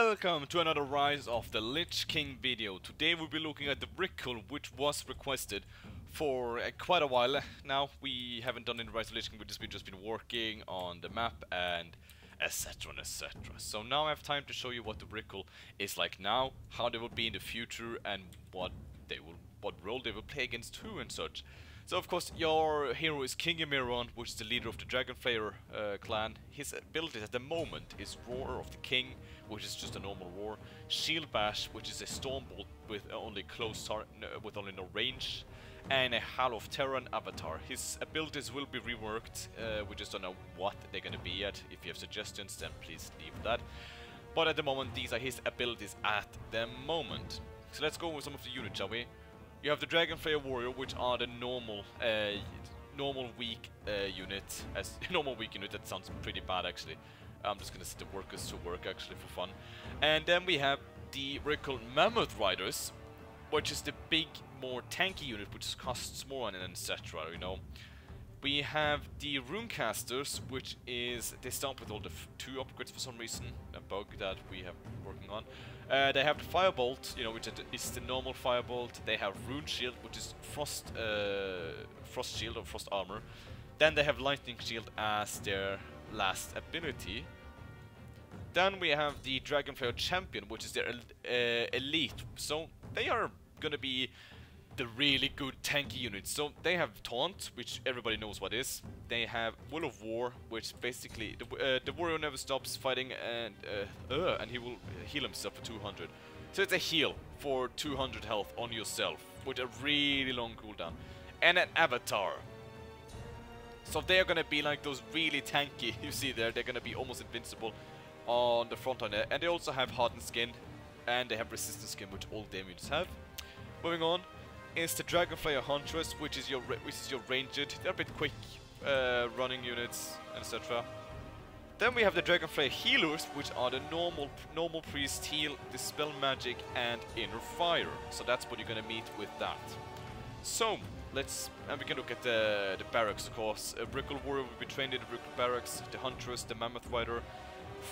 Welcome to another Rise of the Lich King video. Today we'll be looking at the Vrykul, which was requested for quite a while now. We haven't done any Rise of the Lich King, we've just been working on the map and etc and etc. So now I have time to show you what the Vrykul is like now, how they will be in the future, and what role they will play against who and such. So of course your hero is King Emiron, which is the leader of the Dragonfly Healers clan. His abilities at the moment is Roar of the King, which is just a normal roar, Shield Bash, which is a storm bolt with only with only no range, and a Howl of Terror and Avatar. His abilities will be reworked. We just don't know what they're gonna be yet. If you have suggestions, then please leave that. But at the moment, these are his abilities at the moment. So let's go with some of the units, shall we? You have the Dragonfly Warrior, which are the normal weak unit. Normal weak unit. That sounds pretty bad actually. I'm just gonna set the workers to work actually for fun. And then we have the Vrykul Mammoth Riders, which is the big, more tanky unit, which costs more and etc. You know. We have the Runecasters, which is they start with all the 2 upgrades for some reason, a bug that we have working on. They have the Firebolt, you know, which is the normal Firebolt. They have Rune Shield, which is Frost Shield or Frost Armor. Then they have Lightning Shield as their last ability. Then we have the Dragonfly Champion, which is their elite. So they are gonna be the really good tanky units. So they have Taunt, which everybody knows what is. They have Will of War, which basically the warrior never stops fighting, and he will heal himself for 200. So it's a heal for 200 health on yourself with a really long cooldown, and an Avatar. So they are gonna be like those really tanky you see there. They're gonna be almost invincible on the front end, and they also have Hardened Skin, and they have Resistance Skin, which all damn units have. Moving on is the Dragonfly Huntress, which is your ranged. They're a bit quick running units, etc. Then we have the Dragonfly Healers, which are the normal priest heal, dispel magic, and inner fire. So that's what you're gonna meet with that. So and we can look at the barracks, of course. A Vrykul Warrior will be trained in the Vrykul barracks. The Huntress, the Mammoth Rider.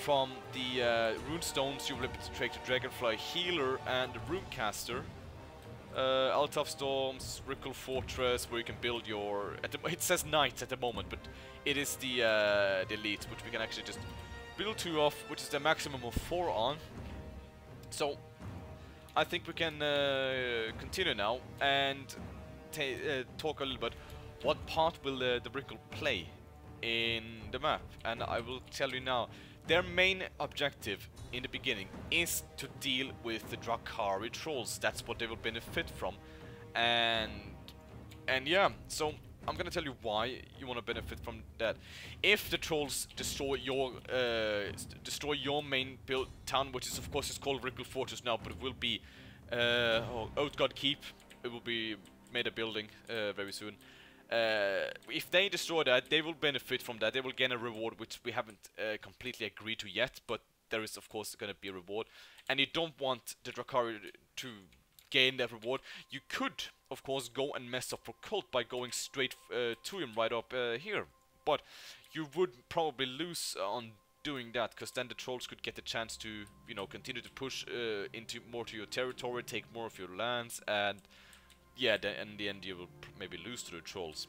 From the Rune Stones, you will be able to take the Dragonfly Healer and the Runecaster. Altaf Storms, Vrykul Fortress, where you can build your... it says Knights at the moment, but it is the Elite, which we can actually just build 2 of, which is the maximum of 4 on. So, I think we can continue now and talk a little bit what part will the Vrykul play in the map. And I will tell you now, their main objective in the beginning is to deal with the Drakari trolls. That's what they will benefit from, and yeah. So I'm gonna tell you why you want to benefit from that. If the trolls destroy your main build town, which is of course is called Vrykul Fortress now, but it will be Outguard Keep. It will be made a building very soon. If they destroy that, they will benefit from that. They will gain a reward, which we haven't completely agreed to yet, but there is of course going to be a reward. And you don't want the Drakari to gain that reward. You could of course go and mess up for Cult by going straight to him right up here, but you would probably lose on doing that, because then the trolls could get the chance to, you know, continue to push into more to your territory, take more of your lands, and yeah, in the end you will maybe lose to the trolls.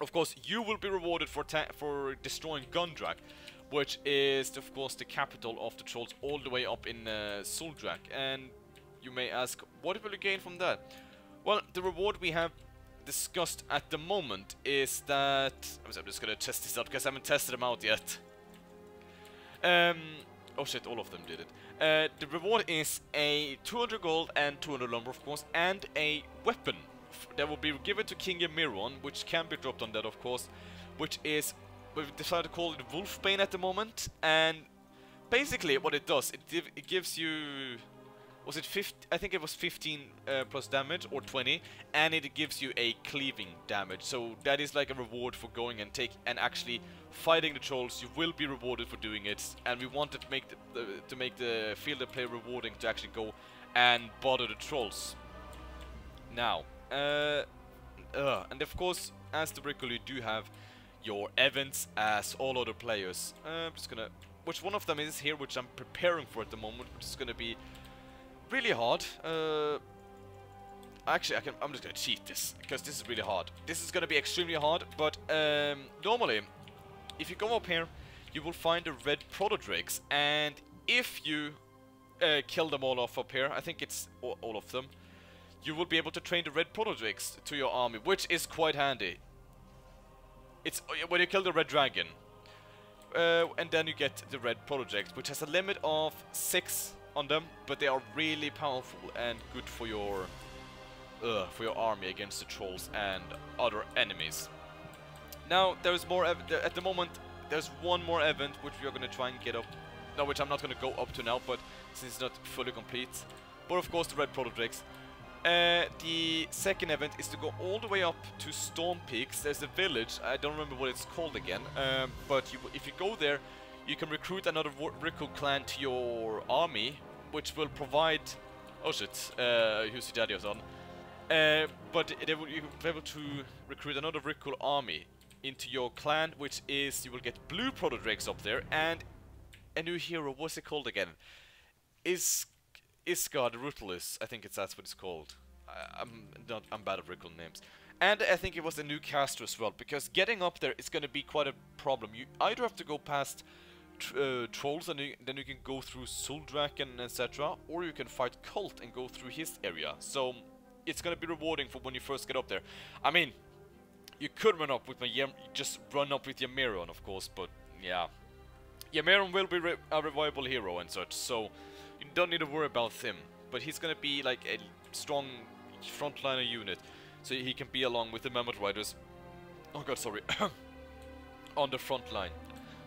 Of course, you will be rewarded for destroying Gundrak, which is of course the capital of the trolls, all the way up in Suldrak. And you may ask, what will you gain from that? Well, the reward we have discussed at the moment is that... I'm just gonna test this out because I haven't tested them out yet. Oh shit, all of them did it. The reward is a 200 gold and 200 lumber, of course, and a weapon that will be given to King Emiron, which can be dropped on that, of course, which is, we've decided to call it Wolfbane at the moment. And basically what it does, it gives you, was it 50? I think it was 15 plus damage, or 20, and it gives you a cleaving damage. So that is like a reward for going and actually fighting the trolls. You will be rewarded for doing it, and we wanted to make the field of play rewarding to actually go and bother the trolls. Now, and of course, as the Vrykul, you do have your events as all other players. I'm just gonna which one of them is here, which I'm preparing for at the moment, which is gonna be really hard. Actually, I'm just gonna cheat this, because this is really hard. This is gonna be extremely hard, but normally, if you go up here, you will find the red proto-drakes, and if you kill them all off up here, I think it's all of them, you will be able to train the red proto-drakes to your army, which is quite handy. It's when you kill the red dragon, and then you get the red proto-drakes, which has a limit of 6 on them, but they are really powerful and good for your army against the trolls and other enemies. Now there's more at the moment. There's one more event which we are going to try and get up. No, which I'm not going to go up to now, but since it's not fully complete. But of course the red proto-drakes. The second event is to go all the way up to Storm Peaks. There's a village, I don't remember what it's called again, but if you go there, you can recruit another Vrykul clan to your army, which will provide... Oh shit, who's the daddy on? But you will be able to recruit another Vrykul army into your clan, which is, you will get blue proto-drakes up there, and a new hero, what's it called again? Isgard Ruthless, I think that's what it's called. I'm bad at Vrykul names. And I think it was a new caster as well, because getting up there is going to be quite a problem. You either have to go past trolls, and then you can go through Soldraken, etc., or you can fight Cult and go through his area. So it's going to be rewarding for when you first get up there. I mean, you could run up with just run up with Yamiron, of course, but yeah. Yamiron will be a revival hero and such, so you don't need to worry about him. But he's gonna be like a strong frontliner unit, so he can be along with the Mammoth Riders. Oh god, sorry. On the front line.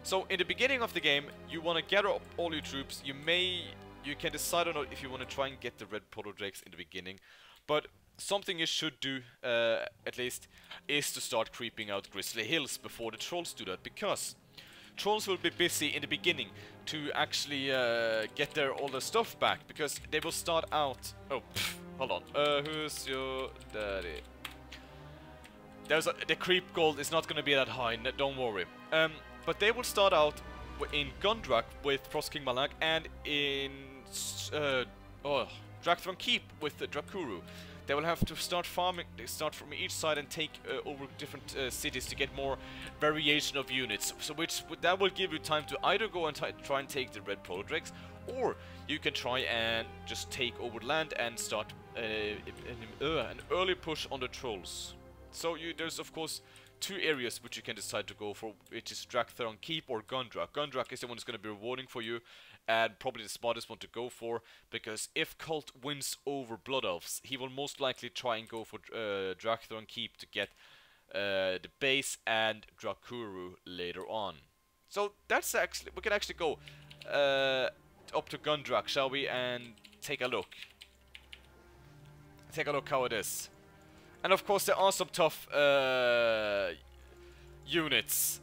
So in the beginning of the game, you want to gather up all your troops. You can decide on if you want to try and get the red proto-drakes in the beginning, but something you should do, at least, is to start creeping out Grizzly Hills before the trolls do that, because trolls will be busy in the beginning to actually get all their stuff back, because they will start out... Oh, hold on. Who's your daddy? The creep gold is not going to be that high, don't worry. But they will start out in Gundrak with Frost King Malag, and in Drakthron Keep with Drakuru. They will have to start farming. They start from each side and take over different cities to get more variation of units. So that will give you time to either go and try and take the red proto-drakes, or you can try and just take over land and start an early push on the trolls. So there's of course 2 areas which you can decide to go for, which is Drakthron Keep or Gundrak. Gundrak is the one that's going to be rewarding for you, and probably the smartest one to go for, because if Cult wins over Blood Elves, he will most likely try and go for Drakthron Keep to get the base and Drakuru later on. So that's actually, we can actually go up to Gundrak, shall we, and take a look. Take a look how it is. And of course there are some tough units.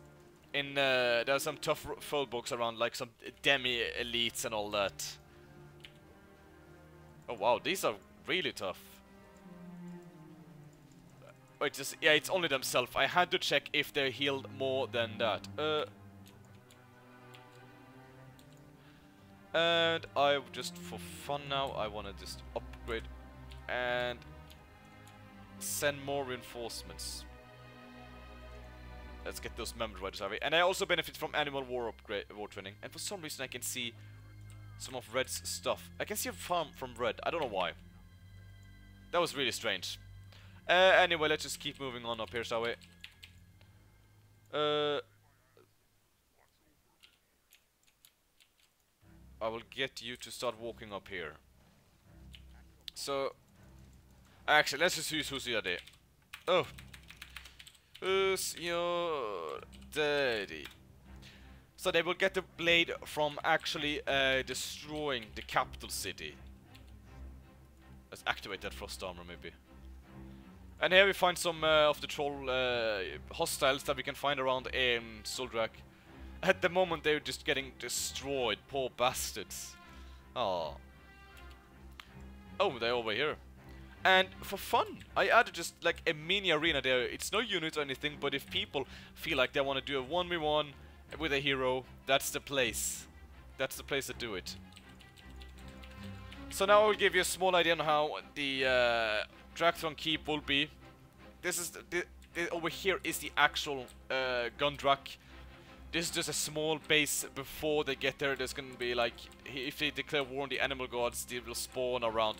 There are some tough full books around, like some demi-elites and all that. Oh wow, these are really tough. Wait, yeah, it's only themselves. I had to check if they healed more than that. And I just, for fun now, I want to just upgrade and send more reinforcements. Let's get those Mammoth Riders, and I also benefit from Animal War training. And for some reason I can see some of Red's stuff. I can see a farm from Red. I don't know why. That was really strange. Anyway, let's just keep moving on up here, shall we? I will get you to start walking up here. So, actually, let's just use who's your daddy. Oh. Who's your daddy? So they will get the blade from actually destroying the capital city. Let's activate that frost armor maybe. And here we find some of the troll hostiles that we can find around Soldrak. At the moment they're just getting destroyed, poor bastards. Oh. Oh, they're over here. And for fun, I added just like a mini arena there. It's no units or anything, but if people feel like they want to do a 1v1 with a hero, that's the place. That's the place to do it. So now I'll give you a small idea on how the Dractron Keep will be. This is over here is the actual Gundrak. This is just a small base before they get there. There's gonna be like, if they declare war on the animal gods, they will spawn around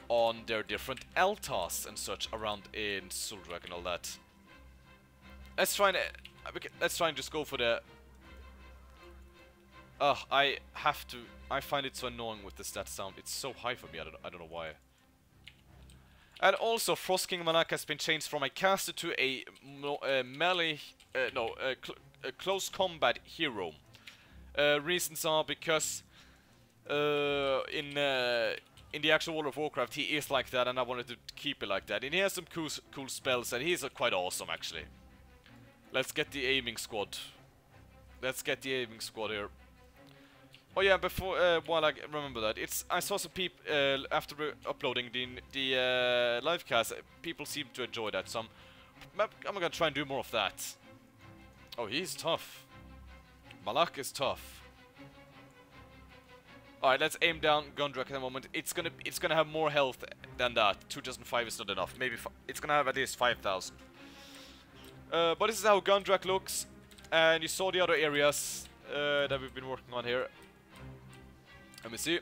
on their different altars and such around in Suldrag and all that. Let's try and just go for the. I find it so annoying with the stat sound. It's so high for me. I don't know why. And also, Frost King Malak has been changed from a caster to a melee, a close combat hero. Reasons are because in the actual World of Warcraft he is like that, and I wanted to keep it like that. And he has some cool spells, and he's quite awesome actually. Let's get the aiming squad. Let's get the aiming squad here. Oh yeah, before while I remember that, I saw some people after uploading the live cast. People seem to enjoy that, so I'm gonna try and do more of that. Oh, he's tough. Malak is tough. All right, let's aim down Gundrak at the moment. It's gonna have more health than that. 2005 is not enough. Maybe it's gonna have at least 5,000. But this is how Gundrak looks, and you saw the other areas that we've been working on here. Let me see.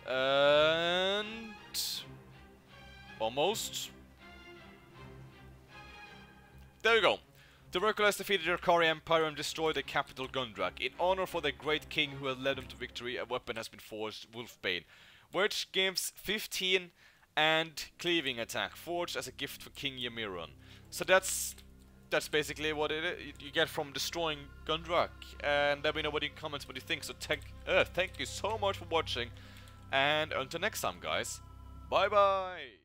And almost. There we go. The Vrykul has defeated the Arkari Empire and destroyed the capital Gundrak. In honor for the great king who has led them to victory, a weapon has been forged, Wolfbane, which gives 15 and cleaving attack, forged as a gift for King Yamiron. So that's basically what you get from destroying Gundrak. And let me know what you comments what you think. So thank you so much for watching, and until next time, guys. Bye bye.